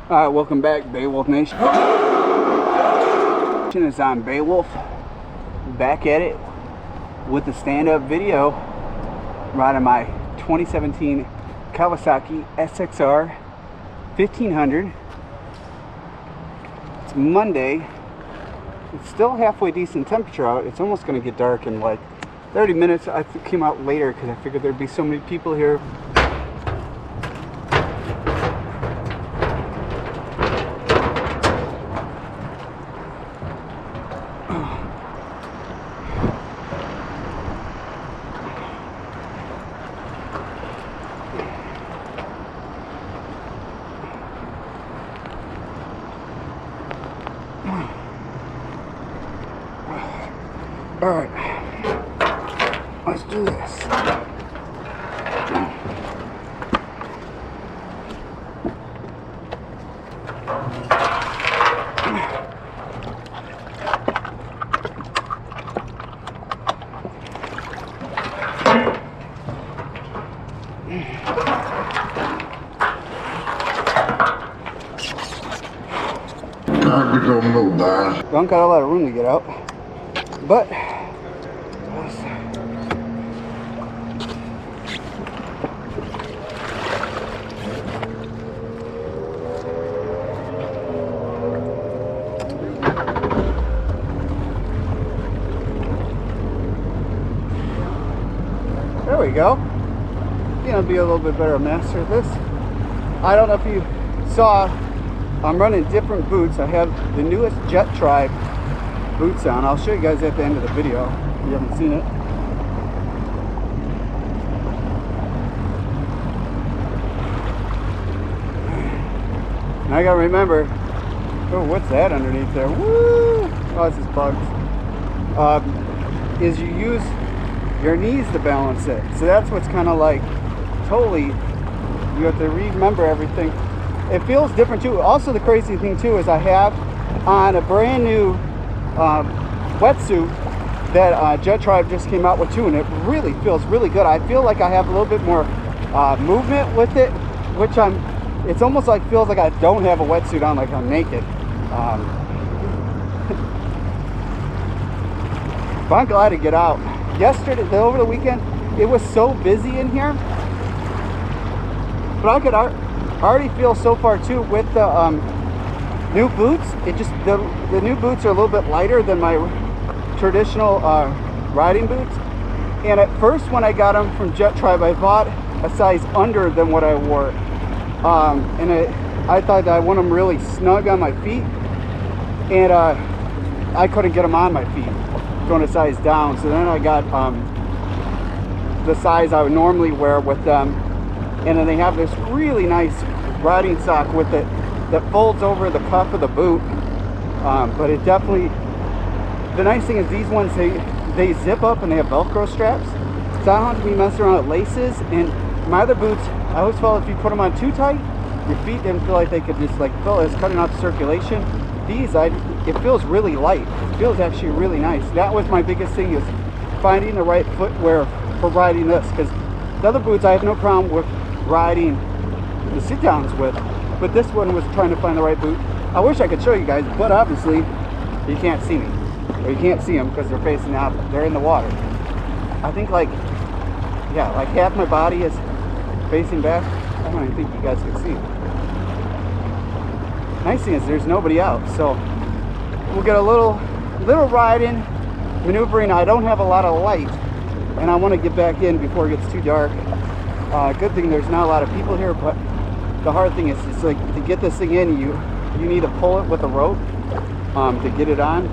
Alright, welcome back, Beowulf Nation. Is on Beowulf, back at it with the stand-up video, riding my 2017 Kawasaki SXR 1500. It's Monday. It's still halfway decent temperature out. It's almost going to get dark in like 30 minutes. I came out later because I figured there'd be so many people here. Alright, let's do this. Don't got a lot of room to get out, but there we go. You know, be a little bit better master of this. I don't know if you saw, I'm running different boots. I have the newest Jettribe boots on. I'll show you guys at the end of the video if you haven't seen it. And I gotta remember, oh, what's that underneath there? Woo! Oh, this is bugs. Is you use your knees to balance it. So that's what's kind of like totally, you have to remember everything. It feels different too. Also, the crazy thing too is I have on a brand new wetsuit that Jettribe just came out with too, and it really feels really good. I feel like I have a little bit more movement with it, which it's almost like feels like I don't have a wetsuit on, like I'm naked. But I'm glad to get out. Yesterday, over the weekend, it was so busy in here, but I could already feel so far too with the new boots. It just the new boots are a little bit lighter than my traditional riding boots. And at first, when I got them from Jettribe, I bought a size under than what I wore, and I thought that I want them really snug on my feet, and I couldn't get them on my feet, going a size down. So then I got the size I would normally wear with them, and then they have this really nice riding sock with it that folds over the cuff of the boot. But it definitely, the nice thing is these ones, they zip up and they have Velcro straps, so I don't have to be messing around with laces. And my other boots, I always felt if you put them on too tight, your feet didn't feel like they could just like feel it's cutting off circulation. These, it feels really light. It feels actually really nice. That was my biggest thing, is finding the right footwear for riding this, because the other boots I have no problem with riding the sit downs with, but this one was trying to find the right boot. I wish I could show you guys, but obviously you can't see me, or you can't see them because they're facing out, they're in the water. I think like, yeah, like half my body is facing back. I don't even think you guys can see. Nice thing is there's nobody out, so we'll get a little riding, maneuvering. I don't have a lot of light, and I want to get back in before it gets too dark. Good thing there's not a lot of people here, but the hard thing is it's like to get this thing in, you need to pull it with a rope to get it on.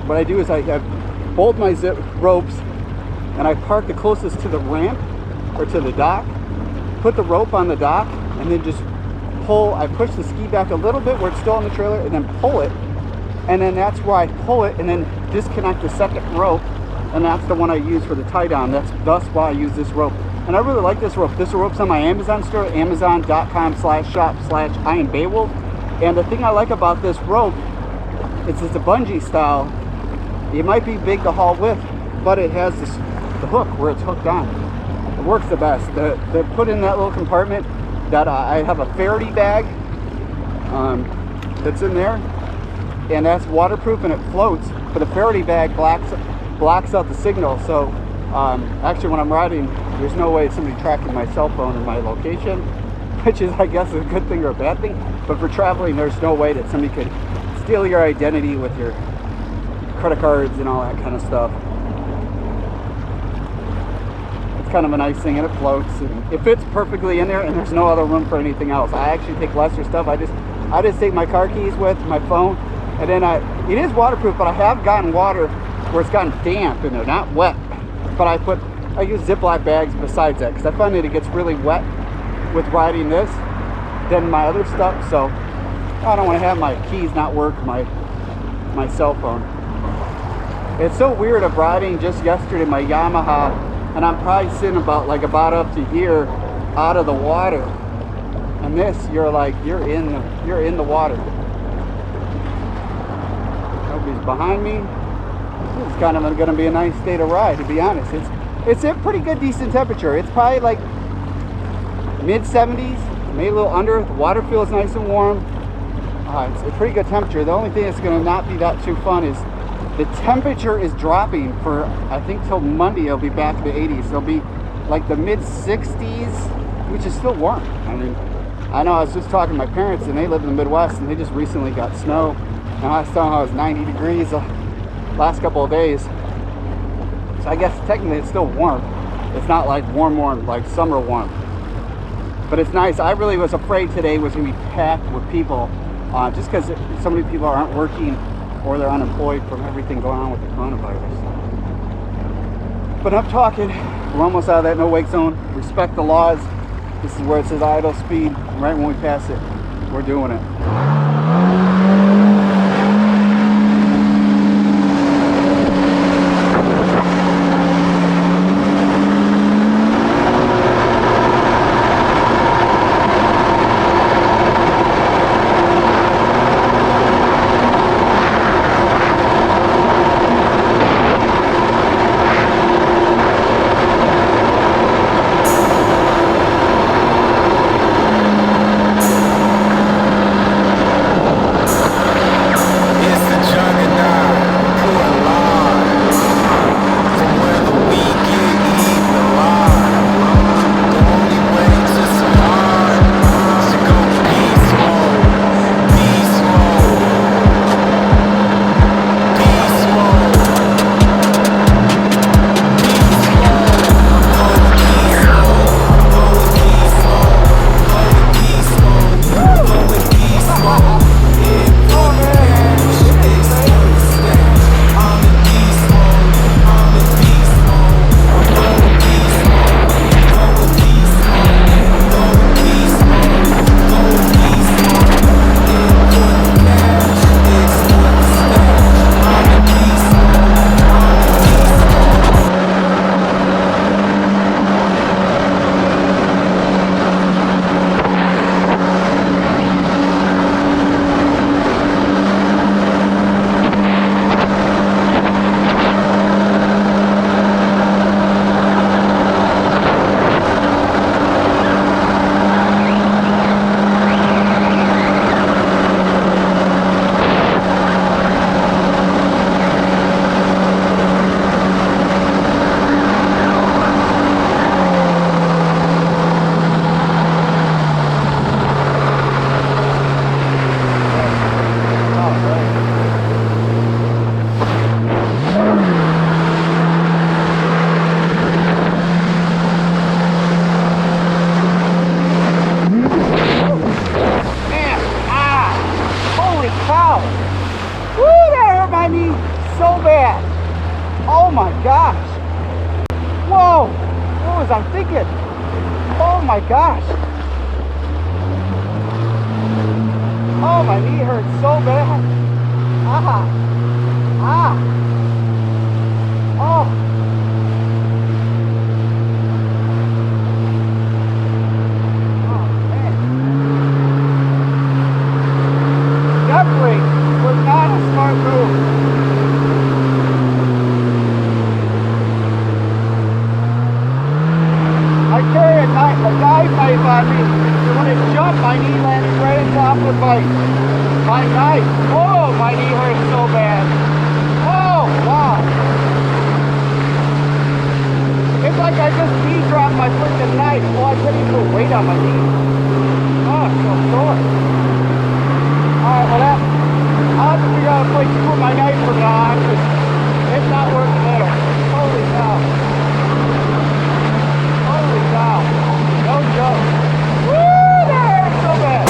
What I do is I fold my zip ropes and I park the closest to the ramp or to the dock, put the rope on the dock, and then just pull. I push the ski back a little bit where it's still on the trailer, and then pull it, and then that's where I pull it and then disconnect the second rope, and that's the one I use for the tie down. Thus why I use this rope. And I really like this rope. This rope's on my Amazon store, amazon.com/shop/IamBeowulf. And the thing I like about this rope, it's a bungee style. It might be big to haul with, but it has the hook where it's hooked on. It works the best. They're put in that little compartment that I have a Faraday bag that's in there, and that's waterproof and it floats, but the Faraday bag blocks out the signal. So actually when I'm riding, there's no way somebody tracking my cell phone or my location, which is, I guess, a good thing or a bad thing. But for traveling, there's no way that somebody could steal your identity with your credit cards and all that kind of stuff. It's kind of a nice thing, and it floats, and it fits perfectly in there, and there's no other room for anything else. I actually take lesser stuff. I just take my car keys with my phone, and then it is waterproof, but I have gotten water where it's gotten damp in there, not wet. But I use Ziploc bags besides that, because I find that it gets really wet with riding this than my other stuff. So I don't want to have my keys not work, my cell phone. It's so weird of riding just yesterday my Yamaha, and I'm probably sitting about up to here out of the water, and this you're in the water. Nobody's behind me. This is kind of going to be a nice day to ride, to be honest. It's a pretty good, decent temperature. It's probably like mid 70s, maybe a little under. The water feels nice and warm. It's a pretty good temperature. The only thing that's going to not be that too fun is the temperature is dropping for, I think, till Monday. It'll be back to the 80s. It'll be like the mid 60s, which is still warm. I mean, I know I was just talking to my parents, and they live in the Midwest, and they just recently got snow. And I was telling them it was 90 degrees the last couple of days. So I guess technically it's still warm. It's not like warm, like summer warm. But it's nice. I really was afraid today was going to be packed with people, just because so many people aren't working or they're unemployed from everything going on with the coronavirus. But I'm talking. We're almost out of that no wake zone. Respect the laws. This is where it says idle speed. Right when we pass it, we're doing it. my gosh. Oh, my knee hurts so bad. Ah. Ah. Oh. Oh, man. That brake was not a smart move. I carry a knife on me, and when it jumped, my knee landed right on top of with my knife. Oh, my knee hurts so bad. Oh, wow. It's like I just knee dropped my freaking knife. Oh, I couldn't even put weight on my knee. Oh, it's so sore. Alright, well I'll have to figure out a place to put my knife from now on, because it's not working there. Holy cow. Holy cow. No joke. Woo! That hurts so bad.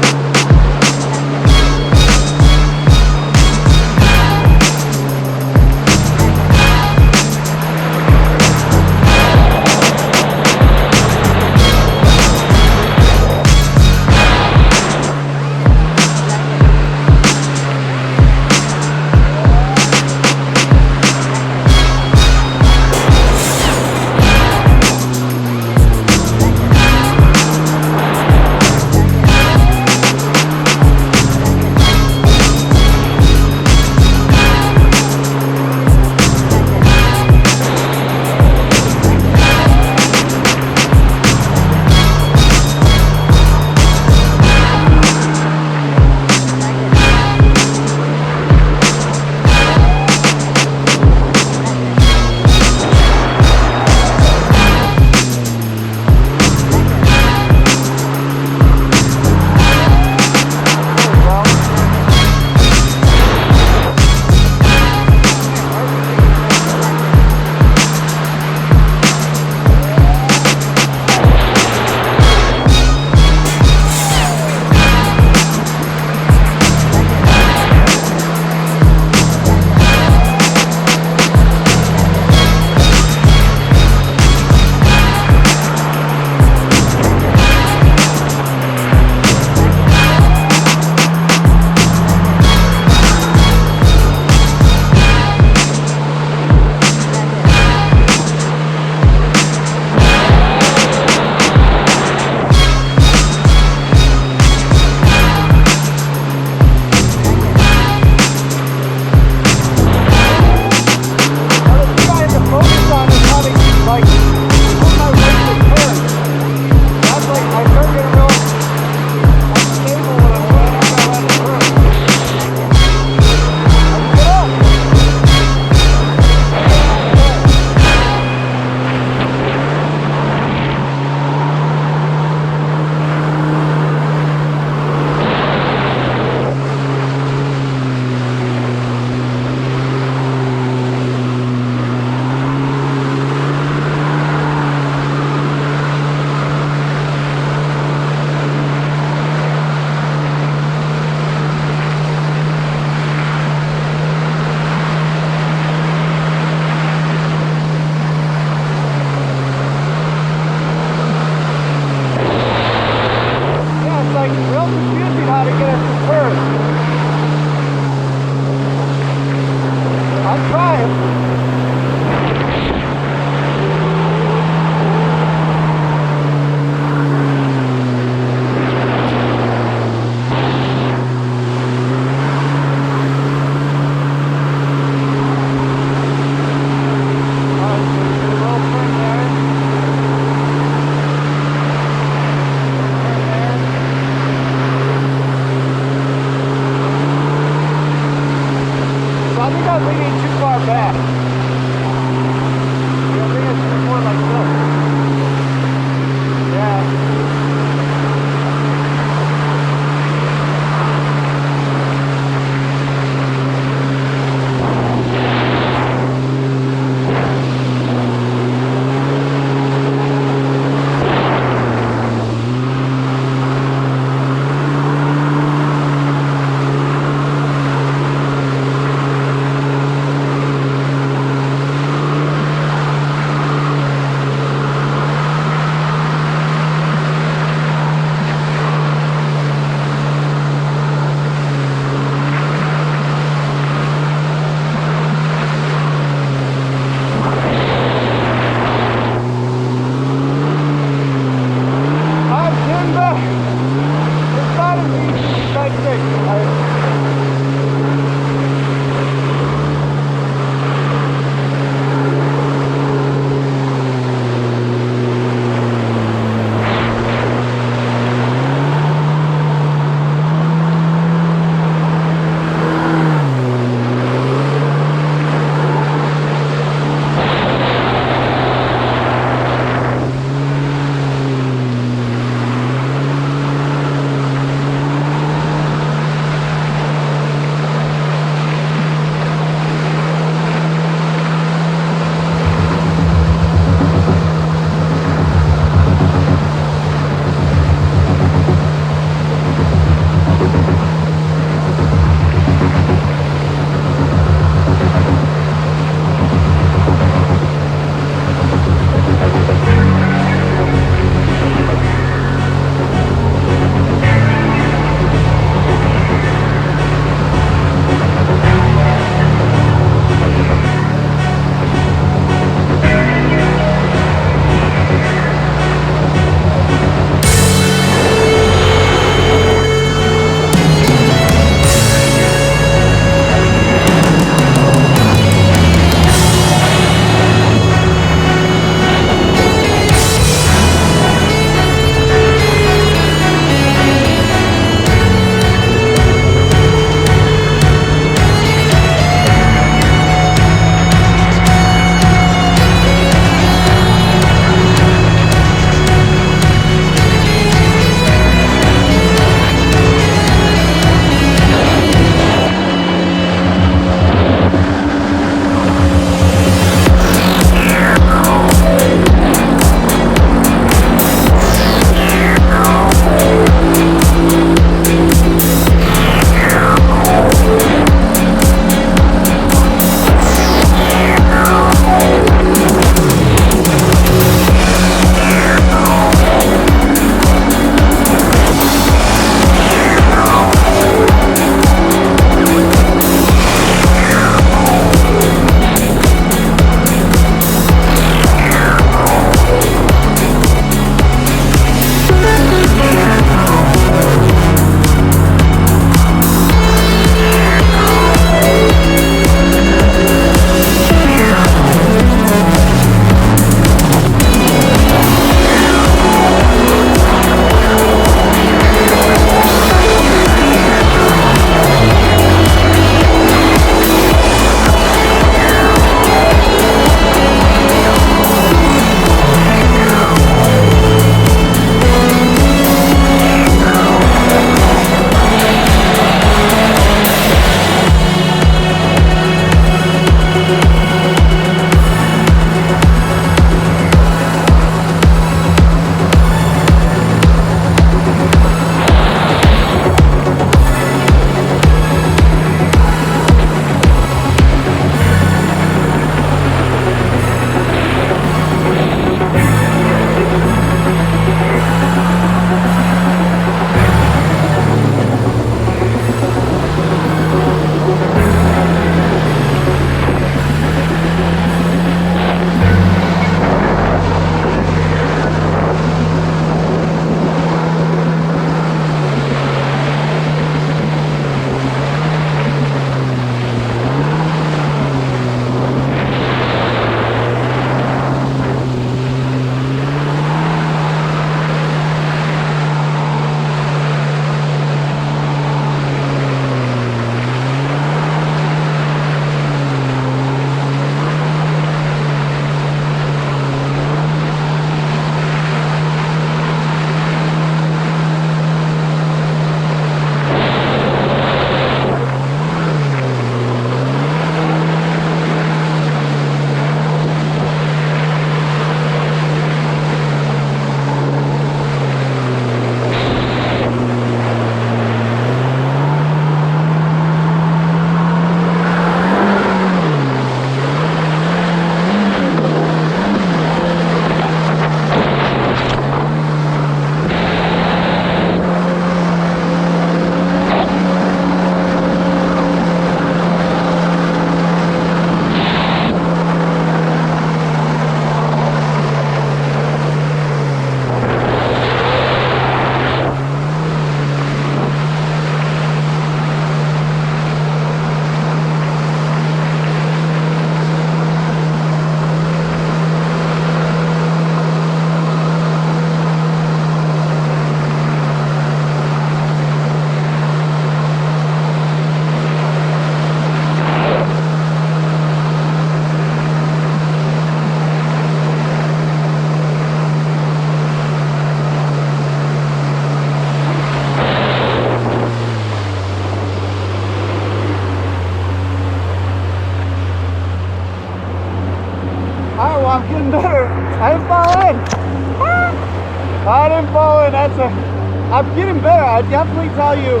I didn't fall in. I'm getting better. I definitely tell you,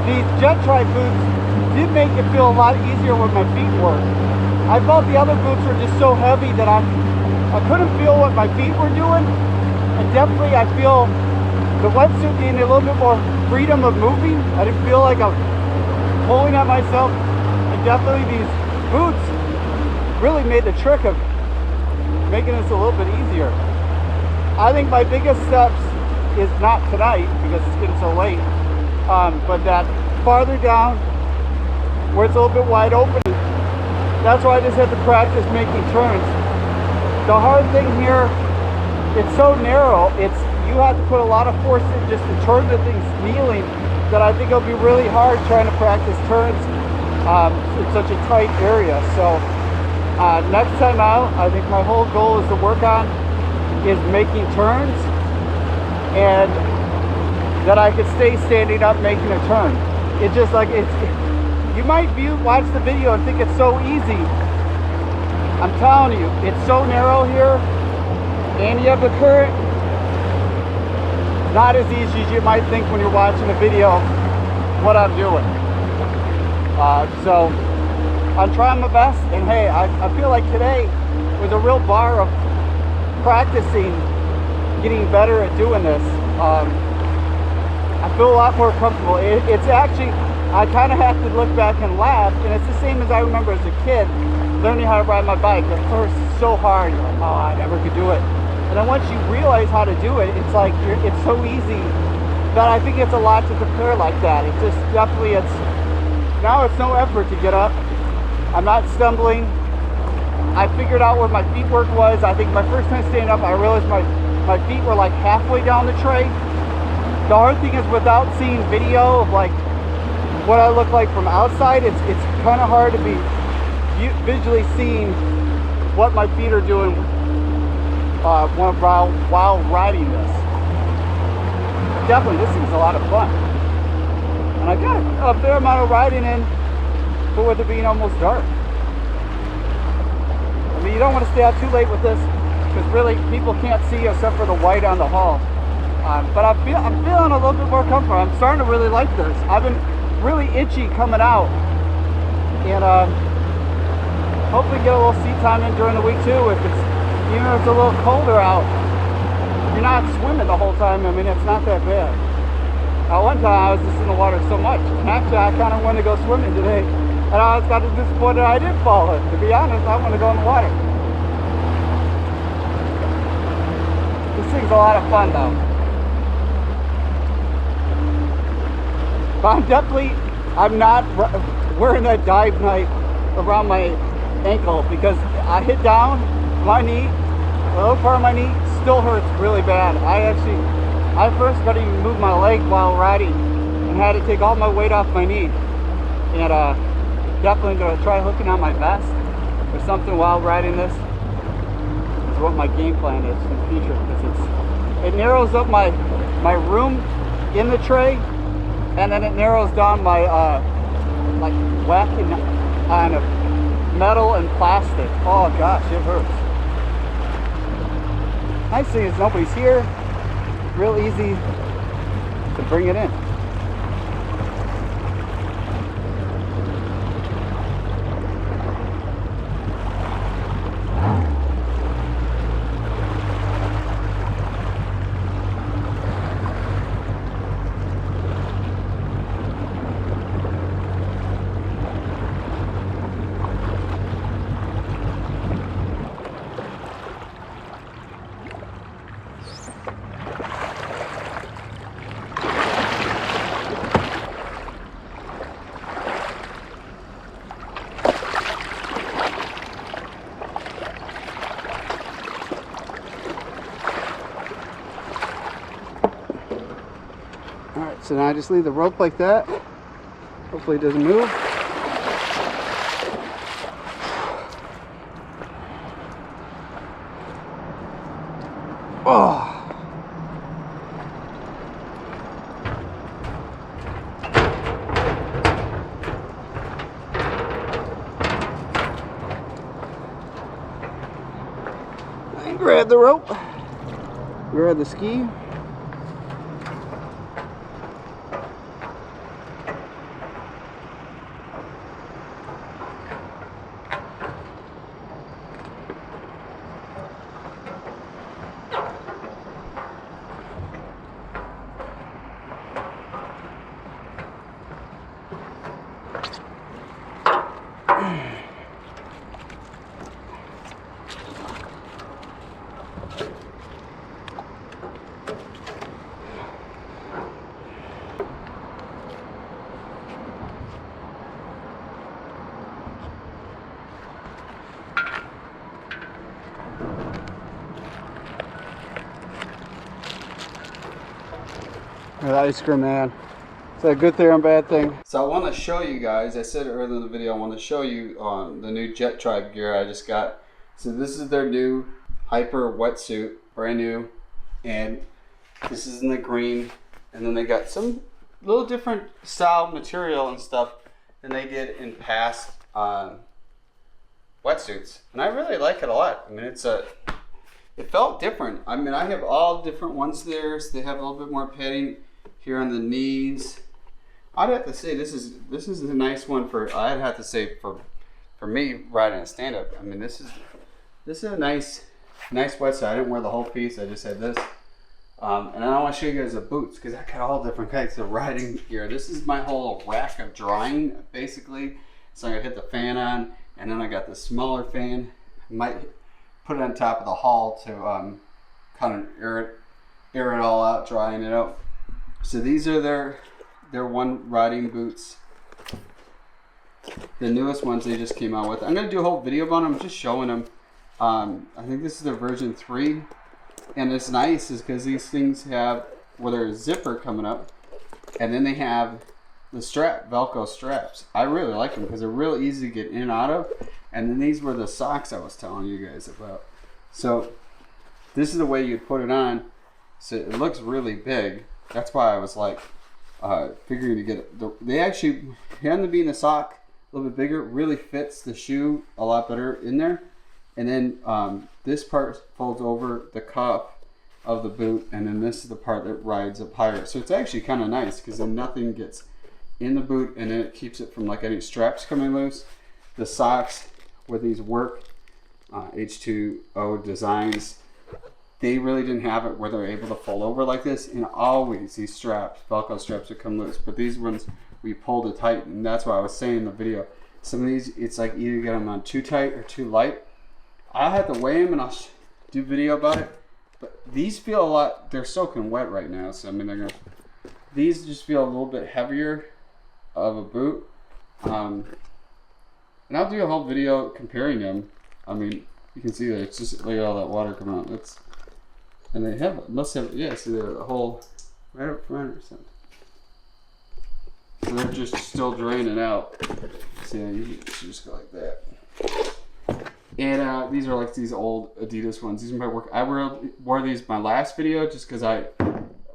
these Jettribe boots did make it feel a lot easier when my feet were. I felt the other boots were just so heavy that I couldn't feel what my feet were doing. And definitely I feel the wetsuit gave me a little bit more freedom of moving. I didn't feel like I'm pulling at myself. And definitely these boots really made the trick of making this a little bit easier. I think my biggest steps is not tonight because it's getting so late, but that farther down where it's a little bit wide open, that's why I just had to practice making turns. The hard thing here, it's so narrow, you have to put a lot of force in just to turn the things kneeling, that I think it'll be really hard trying to practice turns in such a tight area. So next time out, I think my whole goal is to work on is making turns, and that I could stay standing up making a turn. It's just like you might watch the video and think it's so easy. I'm telling you, it's so narrow here, and you have the current. Not as easy as you might think when you're watching a video of what I'm doing. So I'm trying my best, and hey, I feel like today was a real bar of practicing getting better at doing this. I feel a lot more comfortable. It's actually, I kind of have to look back and laugh, and it's the same as I remember as a kid learning how to ride my bike. At first it's so hard, you're like, oh, I never could do it. And then once you realize how to do it, it's like it's so easy that I think it's a lot to compare like that. It's just definitely, now it's no effort to get up. I'm not stumbling. I figured out where my feet work was. I think my first time standing up, I realized my feet were like halfway down the tray. The hard thing is, without seeing video of like what I look like from outside, it's kind of hard to be visually seeing what my feet are doing while riding this. Definitely, this thing's a lot of fun. And I got a fair amount of riding in, but with it being almost dark. I mean, you don't want to stay out too late with this, because really people can't see except for the white on the hull. But I'm feeling a little bit more comfortable. I'm starting to really like this. I've been really itchy coming out, and hopefully get a little seat time in during the week too. If it's, even if it's a little colder out, you're not swimming the whole time. I mean, it's not that bad. One time I was just in the water so much, and actually I kind of wanted to go swimming today. And I was kind of disappointed I did fall in. To be honest, I want to go in the water. This thing's a lot of fun though. But I'm not wearing that dive knife around my ankle, because I hit down, my knee, the lower part of my knee still hurts really bad. I first got to even move my leg while riding and had to take all my weight off my knee. And definitely going to try hooking on my vest or something while riding this. Is what my game plan is in the future, because it narrows up my room in the tray, and then it narrows down my like whacking on metal and plastic. Oh gosh, it hurts. Nice thing is nobody's here. Real easy to bring it in. Alright, so now I just leave the rope like that. Hopefully it doesn't move. Oh! I grab the rope. grab the ski. The ice cream man. Is that a good thing or a bad thing? So I want to show you guys, I said earlier in the video, I want to show you the new Jettribe gear I just got. So this is their new Hyper wetsuit, brand new. And this is in the green. And then they got some little different style material and stuff than they did in past wetsuits. And I really like it a lot. I mean, it felt different. I mean, I have all different ones there. So they have a little bit more padding here on the knees. I'd have to say this is a nice one for, I'd have to say for me riding a stand-up. I mean, this is a nice wetsuit. I didn't wear the whole piece. I just had this. And I want to show you guys the boots because I got all different kinds of riding gear. This is my whole rack of drying basically. So I'm gonna hit the fan on, and then I got the smaller fan. I might put it on top of the hull to kind of air it all out, drying it out. So these are their one riding boots. The newest ones they just came out with. I'm gonna do a whole video about them, just showing them. I think this is their version 3. And it's nice is because these things have, well, there's a zipper coming up, and then they have the strap, Velcro straps. I really like them because they're real easy to get in and out of. And then these were the socks I was telling you guys about. So this is the way you'd put it on. So it looks really big. That's why I was like figuring to get it. They actually, having to be in a sock a little bit bigger, really fits the shoe a lot better in there. And then this part folds over the cuff of the boot, and then this is the part that rides up higher. So it's actually kind of nice because then nothing gets in the boot, and then it keeps it from like any straps coming loose. The socks with these work H2O designs, they really didn't have it where they're able to fold over like this, and always these straps, Velcro straps, would come loose. But these ones we pulled it tight, and that's why I was saying in the video, some of these it's like either get them on too tight or too light. I'll have to weigh them and I'll do video about it. But these feel a lot, they're soaking wet right now. So I mean, these just feel a little bit heavier of a boot. And I'll do a whole video comparing them. I mean, you can see that it's just, look at all that water coming out. And they must have, yeah, see the whole, right up front or something. So they're just still draining out. So yeah, you just go like that. And these are like these old Adidas ones. These are my work. I wore these my last video just because I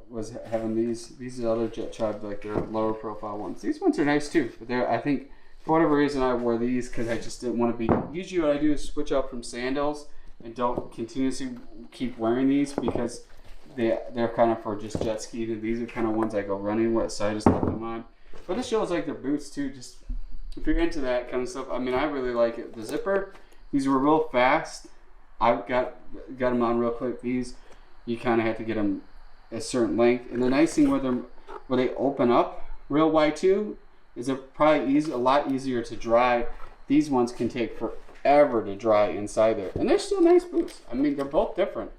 was having these. These are the other Jettribe, like their lower profile ones. These ones are nice too. But I think for whatever reason I wore these because I just didn't want to be. Usually what I do is switch out from sandals and don't continuously keep wearing these because they're kind of for just jet ski. And these are kind of ones I go running with, so I just left them on. But this shows like their boots too. Just if you're into that kind of stuff, I mean, I really like it. The zipper. These were real fast. I got them on real quick. These, you kind of have to get them a certain length. And the nice thing with them, where they open up real wide too, is they're probably a lot easier to dry. These ones can take forever to dry inside there. And they're still nice boots. I mean, they're both different.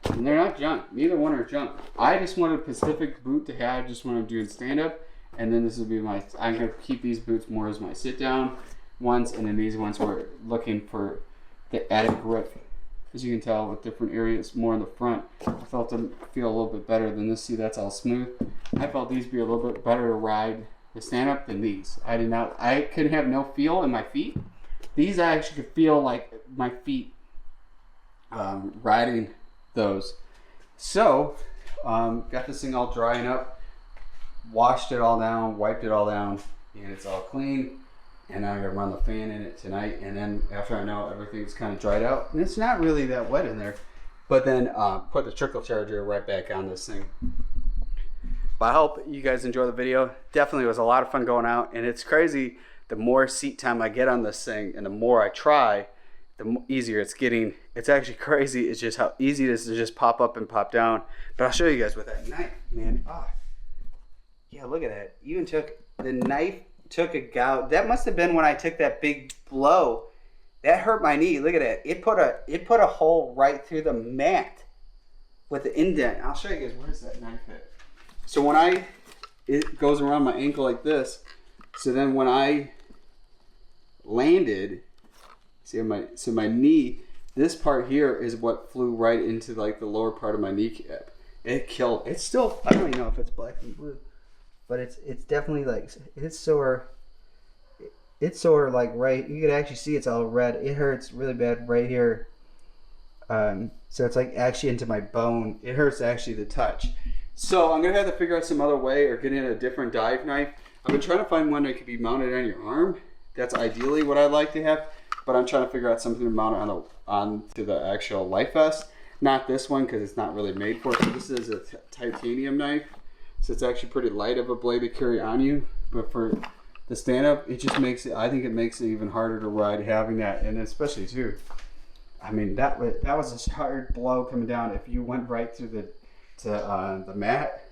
And they're not junk. Neither one are junk. I just wanted a Pacific boot to have just when I'm doing stand-up. And then this will be I'm going to keep these boots more as my sit-down ones, and then these ones were looking for the added grip, as you can tell with different areas more in the front. I felt them feel a little bit better than this. See, that's all smooth. I felt these be a little bit better to ride the stand up than these. I could have no feel in my feet. These I actually could feel like my feet riding those. So got this thing all drying up, washed it all down, wiped it all down, and it's all clean. And now I'm gonna run the fan in it tonight, and then after I know everything's kind of dried out, and it's not really that wet in there, but then put the trickle charger right back on this thing. But I hope you guys enjoy the video. Definitely was a lot of fun going out, and it's crazy. The more seat time I get on this thing and the more I try, the easier it's getting. It's actually crazy. It's just how easy it is to just pop up and pop down. But I'll show you guys with that knife, man. Yeah, look at that. Even the knife took a gouge. That must have been when I took that big blow. That hurt my knee. Look at that. It put a hole right through the mat with the indent. I'll show you guys. Where does that knife hit? So when it goes around my ankle like this. So then when I landed, see my knee, this part here is what flew right into like the lower part of my kneecap. It killed. It's still, I don't even know if it's black and blue, but it's definitely like, it's sore. It's sore like right, you can actually see it's all red. It hurts really bad right here. So it's like actually into my bone. It hurts actually to touch. So I'm gonna have to figure out some other way or get in a different dive knife. I've been trying to find one that could be mounted on your arm. That's ideally what I'd like to have, but I'm trying to figure out something to mount it onto the actual life vest. Not this one because it's not really made for it. So this is a titanium knife, so it's actually pretty light of a blade to carry on you. But for the stand-up, it just makes it, I think it makes it even harder to ride having that, and especially too, I mean that was a hard blow coming down. If you went right through the mat,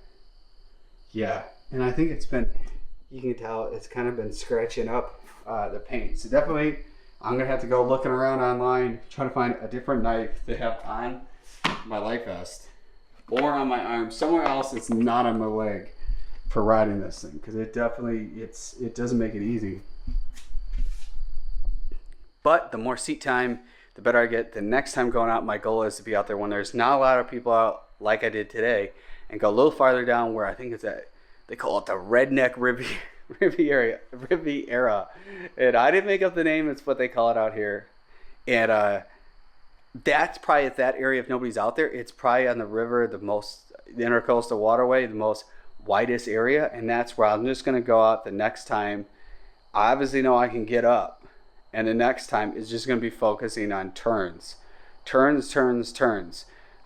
yeah, and I think it's been, you can tell it's kind of been scratching up the paint. So definitely, I'm gonna have to go looking around online, trying to find a different knife to have on my life vest or on my arm, somewhere else that's not on my leg for riding this thing, because it definitely, it doesn't make it easy. But the more seat time, the better I get. The next time going out, my goal is to be out there when there's not a lot of people out like I did today, and go a little farther down where I think it's at, they call it the Redneck Riviera. And I didn't make up the name, it's what they call it out here. And that's probably at that area, if nobody's out there, it's probably on the river, the intercoastal waterway, the most widest area, and that's where I'm just gonna go out the next time. I obviously know I can get up, and the next time is just gonna be focusing on turns.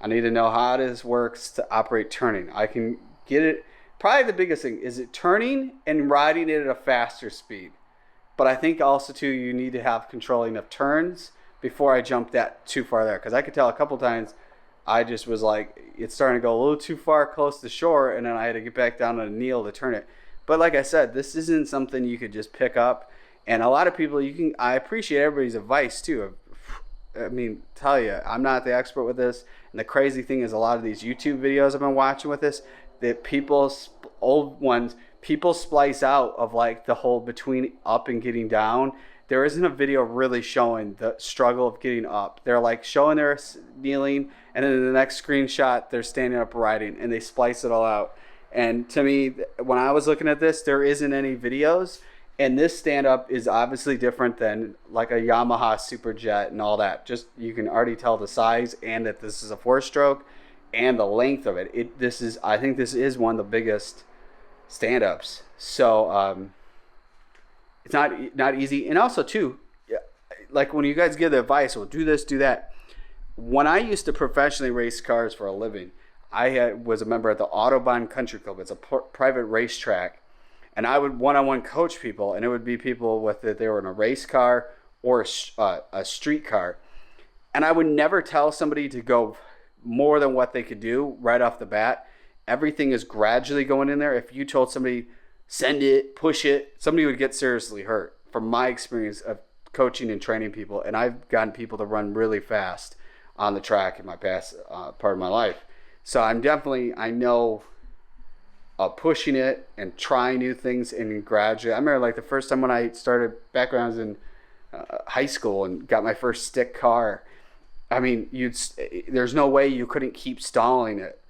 I need to know how this works to operate turning. I can get it. Probably the biggest thing is it turning and riding it at a faster speed. But I think also too, you need to have controlling of turns before I jump that too far there. Because I could tell a couple times I just was like, it's starting to go a little too far close to shore, and then I had to get back down on a kneel to turn it. But like I said, this isn't something you could just pick up. And a lot of people, I appreciate everybody's advice too. I mean, tell you, I'm not the expert with this. And the crazy thing is, a lot of these YouTube videos I've been watching with this, that old ones, people splice out of like the whole between up and getting down. There isn't a video really showing the struggle of getting up. They're like showing their kneeling, and then in the next screenshot, they're standing up riding, and they splice it all out. And to me, when I was looking at this, there isn't any videos. And this stand-up is obviously different than like a Yamaha Superjet and all that. Just, you can already tell the size, and that this is a 4-stroke, and the length of it. I think this is one of the biggest stand-ups. So it's not easy. And also too, like when you guys give the advice, well, do this, do that. When I used to professionally race cars for a living, I was a member at the Autobahn Country Club. It's a private racetrack. And I would one-on-one coach people, and it would be people whether they were in a race car or a street car. And I would never tell somebody to go more than what they could do right off the bat. Everything is gradually going in there. If you told somebody, send it, push it, somebody would get seriously hurt. From my experience of coaching and training people, and I've gotten people to run really fast on the track in my past part of my life. So I know pushing it and trying new things and gradually. I remember like the first time when I started back when I was in high school and got my first stick car. I mean, there's no way you couldn't keep stalling it,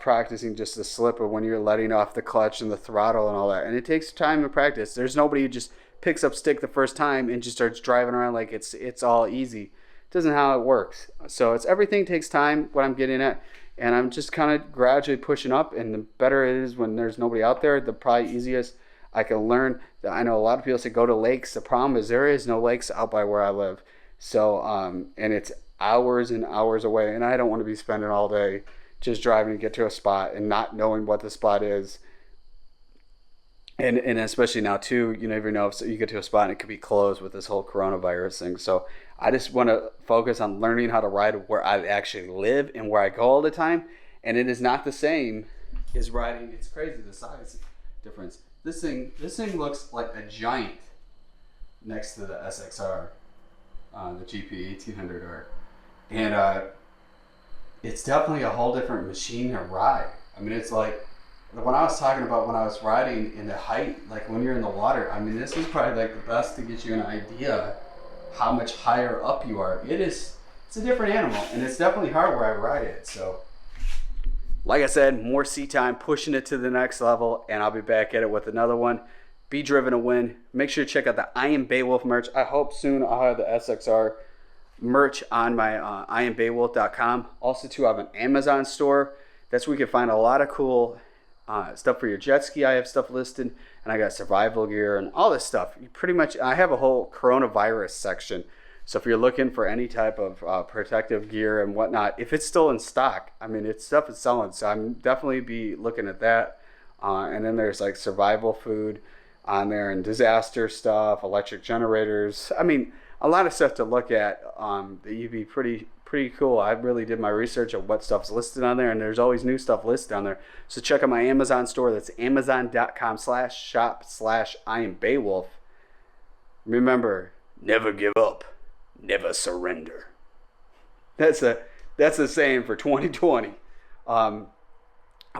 practicing just the slipper when you're letting off the clutch and the throttle and all that. And it takes time to practice. There's nobody who just picks up stick the first time and just starts driving around like it's all easy. It doesn't how it works. So everything takes time, what I'm getting at. And I'm just kind of gradually pushing up, and the better it is when there's nobody out there, the probably easiest I can learn. I know a lot of people say go to lakes. The problem is there is no lakes out by where I live. So, and it's hours and hours away, and I don't want to be spending all day just driving to get to a spot and not knowing what the spot is. And especially now too, you never know if you get to a spot and it could be closed with this whole coronavirus thing. So I just want to focus on learning how to ride where I actually live and where I go all the time. And it is not the same as riding. It's crazy, the size difference. This thing looks like a giant next to the SXR, the GP 1800R. And it's definitely a whole different machine to ride. I mean, it's like, when I was talking about when I was riding in the height, like when you're in the water, I mean, this is probably like the best to get you an idea how much higher up you are. It's a different animal, and it's definitely hard where I ride it. So, like I said, more seat time, pushing it to the next level, and I'll be back at it with another one. Be driven to win. Make sure to check out the I Am Beowulf merch. I hope soon I'll have the SXR merch on my IamBeowulf.com. Also, too, I have an Amazon store. That's where you can find a lot of cool stuff for your jet ski. I have stuff listed, and I got survival gear and all this stuff. You pretty much, I have a whole coronavirus section. So if you're looking for any type of protective gear and whatnot, if it's still in stock, I mean, it's stuff is selling. So I'm definitely be looking at that. And then there's like survival food on there and disaster stuff, electric generators. I mean, a lot of stuff to look at that you'd be pretty cool. I really did my research of what stuff's listed on there, and there's always new stuff listed on there. So check out my Amazon store. That's amazon.com/shop/IamBeowulf. Remember, never give up, never surrender. That's a saying for 2020. I'll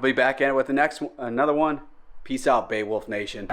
be back at it with another one. Peace out, Beowulf Nation.